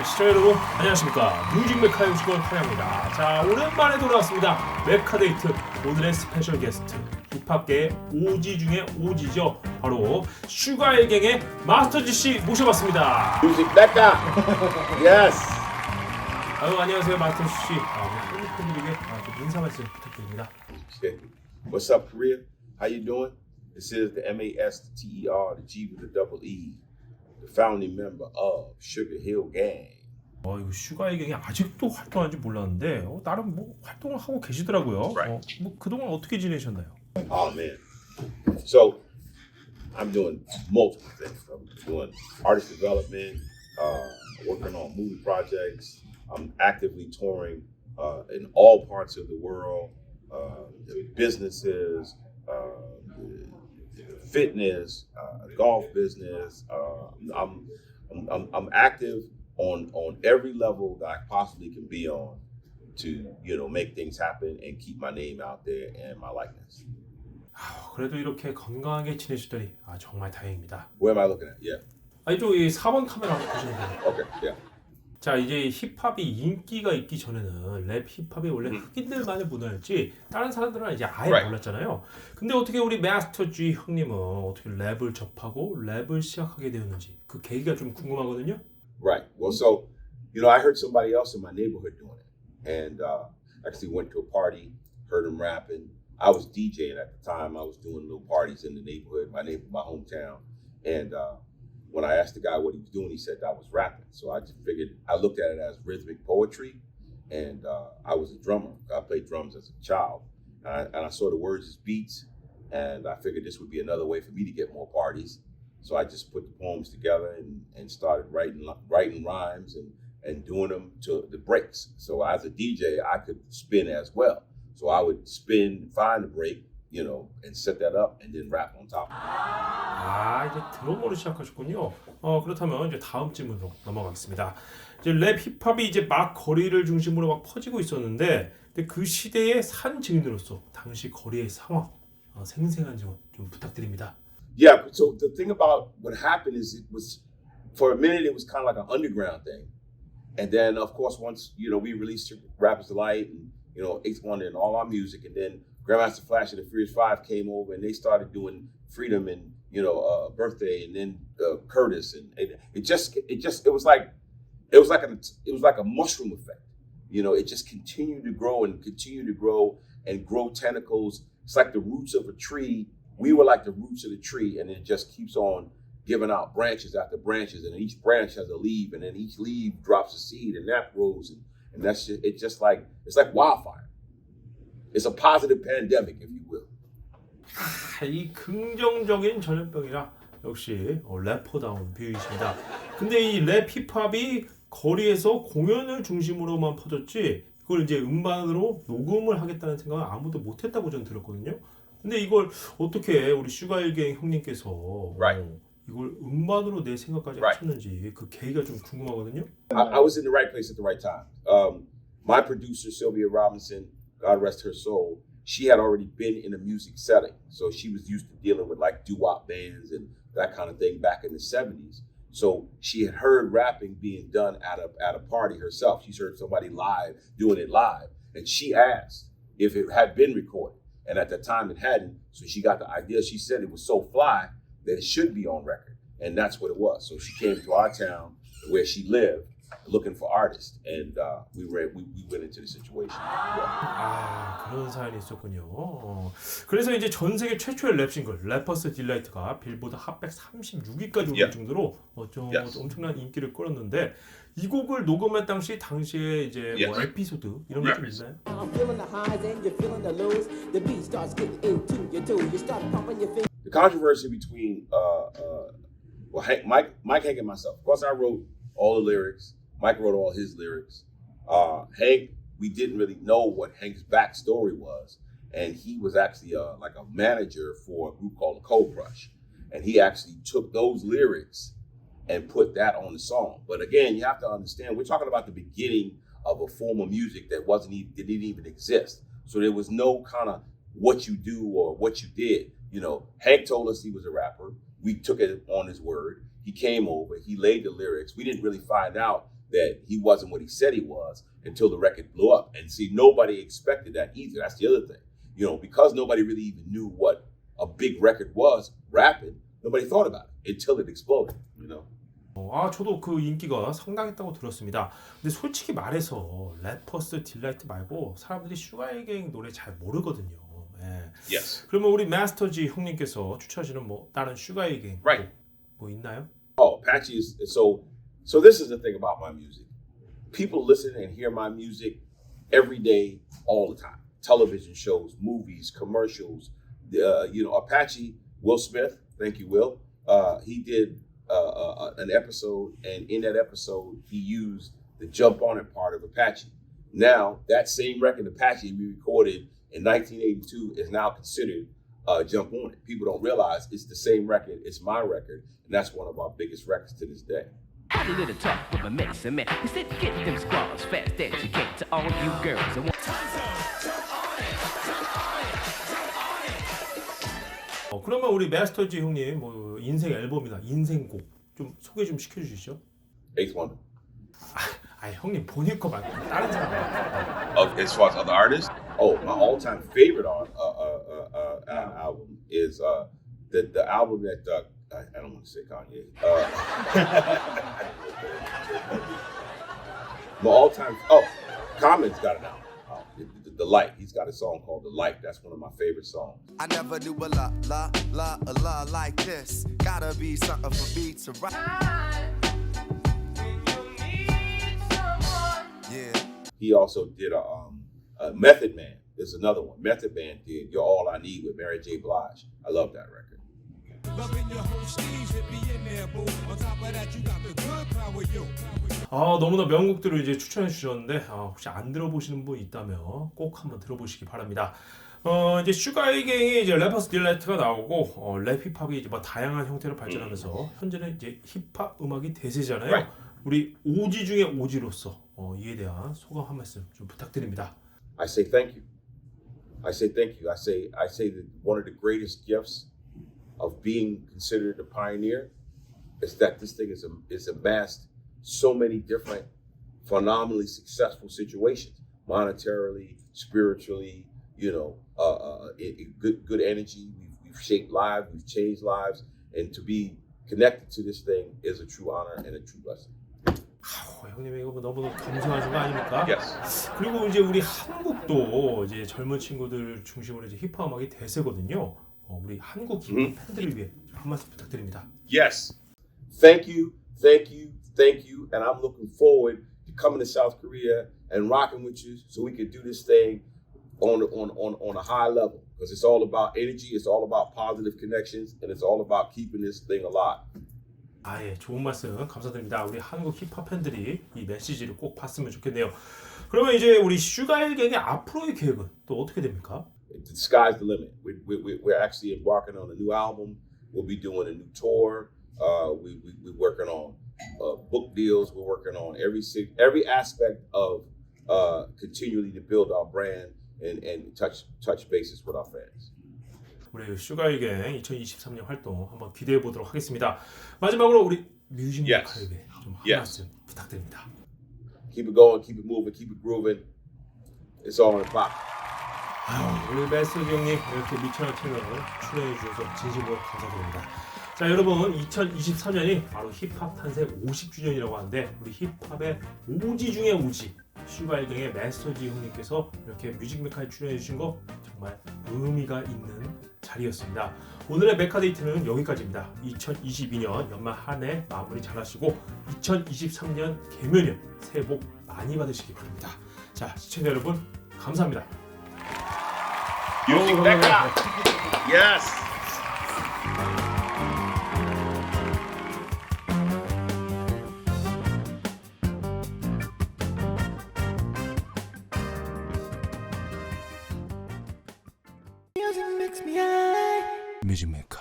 시청자 여러분 안녕하십니까. 뮤직메카의 주인공은 환영합니다. 자, 오랜만에 돌아왔습니다. 메카데이트. 오늘의 스페셜 게스트 힙합계의 오지 중에 오지죠. 바로 슈가힐갱의 마스터지 씨 모셔봤습니다. 뮤직메카. Yes. 아유, 안녕하세요 마스터지 씨. 우리 팬분들에게 좀 인사 말씀 부탁드립니다. Okay. What's up, Korea? How you doing? This is the MASTER, the G with the double E, the founding member of Sugarhill Gang. 이거 슈가힐갱이 아직도 활동하는지 몰랐는데 나름 뭐 활동을 하고 계시더라고요. Right. 뭐 그동안 어떻게 지내셨나요? Oh man. So I'm doing multiple things. I'm doing artist development, working on movie projects. I'm actively touring in all parts of the world, businesses, fitness, golf business. I'm active on every level that I possibly can be on to make things happen and keep my name out there and my likeness. 그래도 이렇게 건강하게 지내시더니 정말 다행입니다. Where am I looking at? Yeah. 이쪽 이 4번 카메라 한번 보시면 돼요. Okay. Yeah. 자, 이제 힙합이 인기가 있기 전에는 랩 힙합이 원래 흑인들만의 문화였지 다른 사람들은 이제 아예 Right. 몰랐잖아요. 근데 어떻게 우리 마스터 G 형님은 어떻게 랩을 접하고 랩을 시작하게 되었는지 그 계기가 좀 궁금하거든요. Right. Well, so I heard somebody else in my neighborhood doing it, and actually went to a party, heard them rapping. I was DJing at the time. I was doing little parties in the neighborhood, my hometown, and when I asked the guy what he was doing, he said that was rapping. So I just figured, I looked at it as rhythmic poetry, and I was a drummer. I played drums as a child, and I saw the words as beats, and I figured this would be another way for me to get more parties. So I just put the poems together and started writing rhymes and doing them to the breaks. So as a DJ, I could spin as well. So I would spin, find the break, and set that up and then rap on top. 이제 드럼으로 시작하셨군요. 그렇다면 이제 다음 질문으로 넘어가겠습니다. 이제 랩 힙합이 이제 막 거리를 중심으로 막 퍼지고 있었는데, 근데 그 시대의 산 증인으로서 당시 거리의 상황, 생생한 증언 좀 부탁드립니다. Yeah, so the thing about what happened is it was, for a minute, it was kind of like an underground thing. And then, of course, once, we released Rappers Delight and, Eighth Wonder and all our music, and then Grandmaster Flash and the Furious Five came over and they started doing Freedom and, Birthday, and then Curtis. And it was like a mushroom effect. It just continued to grow and continue to grow and grow tentacles. It's like the roots of a tree. We were like the roots of the tree, and it just keeps on giving out branches after branches, and each branch has a leaf, and then each leaf drops a seed, and that grows, and that's just, it's like wildfire. It's a positive pandemic, if you will. 이 긍정적인 전염병이라 역시 래퍼다운 비유이십니다. 근데 이 랩 힙합이 거리에서 공연을 중심으로만 퍼졌지 이걸 이제 음반으로 녹음을 하겠다는 생각은 아무도 못했다고 저는 들었거든요. 근데 이걸 어떻게 우리 슈가힐갱 형님께서 Right. 이걸 음반으로 낼 생각까지 하셨는지 그 계기가 좀 궁금하거든요. I was in the right place at the right time. My producer, Sylvia Robinson, God rest her soul, she had already been in a music setting. So she was used to dealing with like doo-wop bands and that kind of thing back in the 70s. So she had heard rapping being done at a party herself. She's heard somebody doing it live. And she asked if it had been recorded. And at that time it hadn't. So she got the idea. She said it was so fly that it should be on record. And that's what it was. So she came to our town where she lived looking for artists. And we went into the situation. Yeah. 그런 사연이 있었군요. 그래서 이제 전 세계 최초의 랩 싱글 래퍼스 딜라이트가 빌보드 핫백 36위까지 오를 정도로 엄청난 인기를 끌었는데 이 곡을 녹음할 당시에 이제 뭐 에피소드 이런 것 좀 있나요? The controversy between Mike Hank and myself. Of course, I wrote all the lyrics. Mike wrote all his lyrics. Hank, we didn't really know what Hank's backstory was, and he was actually like a manager for a group called Cold Crush, and he actually took those lyrics and put that on the song. But again, you have to understand, we're talking about the beginning of a form of music that didn't even exist. So there was no kind of what you do or what you did. Hank told us he was a rapper. We took it on his word. He came over, he laid the lyrics. We didn't really find out that he wasn't what he said he was until the record blew up. And see, nobody expected that either. That's the other thing. You know, because nobody really even knew what a big record was, rapping, nobody thought about it until it exploded, you know. 저도 그 인기가 상당했다고 들었습니다. 근데 솔직히 말해서 래퍼스 딜라이트 말고 사람들이 슈가힐갱 노래 잘 모르거든요. 예. Yes. 그러면 우리 마스터지 형님께서 추천하시는 뭐 다른 슈가힐갱 Right. 뭐 있나요? Apache is so this is the thing about my music. People listen and hear my music every day, all the time. Television shows, movies, commercials. You know, Apache, Will Smith, thank you, Will. He did an episode, and in that episode, he used the Jump On It part of Apache. Now, that same record, Apache, we recorded in 1982, is now considered Jump On It. People don't realize it's the same record, it's my record, and that's one of our biggest records to this day. Had a little talk with my medicine man. He said, get them squaws fast as you can to all you girls. And 그러면 우리 마스터지 형님 뭐 인생 앨범이나 인생곡 좀 소개 좀 시켜주시죠. Eighth Wonder. 형님 본인 거 말고 다른 사람. As far as other artists, my all-time favorite album is the album that I don't want to say Kanye. My all-time Common's got it out. The Light. He's got a song called The Light. That's one of my favorite songs. I never knew a la like this. Gotta be something for me to write. Yeah. He also did a Method Man. There's another one. Method Man did You're All I Need with Mary J. Blige. I love that record. 너무나 명곡들을 이제 추천해 주셨는데 혹시 안 들어보시는 분 있다면 꼭 한번 들어보시기 바랍니다. 이제 슈가힐갱이 이제 래퍼스 딜라이트가 나오고 랩 힙합이 이제 뭐 다양한 형태로 발전하면서 현재는 이제 힙합 음악이 대세잖아요. Right. 우리 오지 중에 오지로서 이에 대한 소감 한 말씀 좀 부탁드립니다. I say thank you. I say thank you. I say that one of the greatest gifts of being considered a pioneer is that this thing is amassed so many different phenomenally successful situations, monetarily, spiritually, you know, good energy. We've shaped lives, we've changed lives, and to be connected to this thing is a true honor and a true blessing. 형님 이거 너무 감사하신 거 아닙니까? Yes. 그리고 이제 우리 한국도 이제 젊은 친구들 중심으로 이제 힙합 음악이 대세거든요. 우리 한국 힙합 팬들을 위해 한 말씀 부탁드립니다. Yes. Thank you, and I'm looking forward to coming to South Korea and rocking with you, so we can do this thing on a high level. Because it's all about energy, it's all about positive connections, and it's all about keeping this thing alive. 좋은 말씀 감사드립니다. 우리 한국 힙합 팬들이 이 메시지를 꼭 봤으면 좋겠네요. 그러면 이제 우리 슈가힐갱의 앞으로의 계획은 또 어떻게 됩니까? The sky's the limit. We're actually embarking on a new album. We'll be doing a new tour. We're working on book deals. We're working on every aspect of continually to build our brand and touch bases with our fans. 우리 슈가힐갱 2023년 활동 한번 기대해 보도록 하겠습니다. 마지막으로 우리 뮤직메카의 좀 한 말씀 부탁드립니다. Keep it going, keep it moving, keep it grooving. It's all in the pop. 우리 메스지 형님 이렇게 미쳐난 채널 출연해 주셔서 진심으로 감사드립니다. 자 여러분 2023년이 바로 힙합 탄생 50주년이라고 하는데 우리 힙합의 오지 중에 오지 슈가힐갱의 메스지 형님께서 이렇게 뮤직메카에 출연해 주신 거 정말 의미가 있는 자리였습니다. 오늘의 메카데이트는 여기까지입니다. 2022년 연말 한 해 마무리 잘하시고 2023년 개면년 새해 복 많이 받으시기 바랍니다. 자 시청자 여러분 감사합니다. 뮤직메카. Yes. 뮤직메카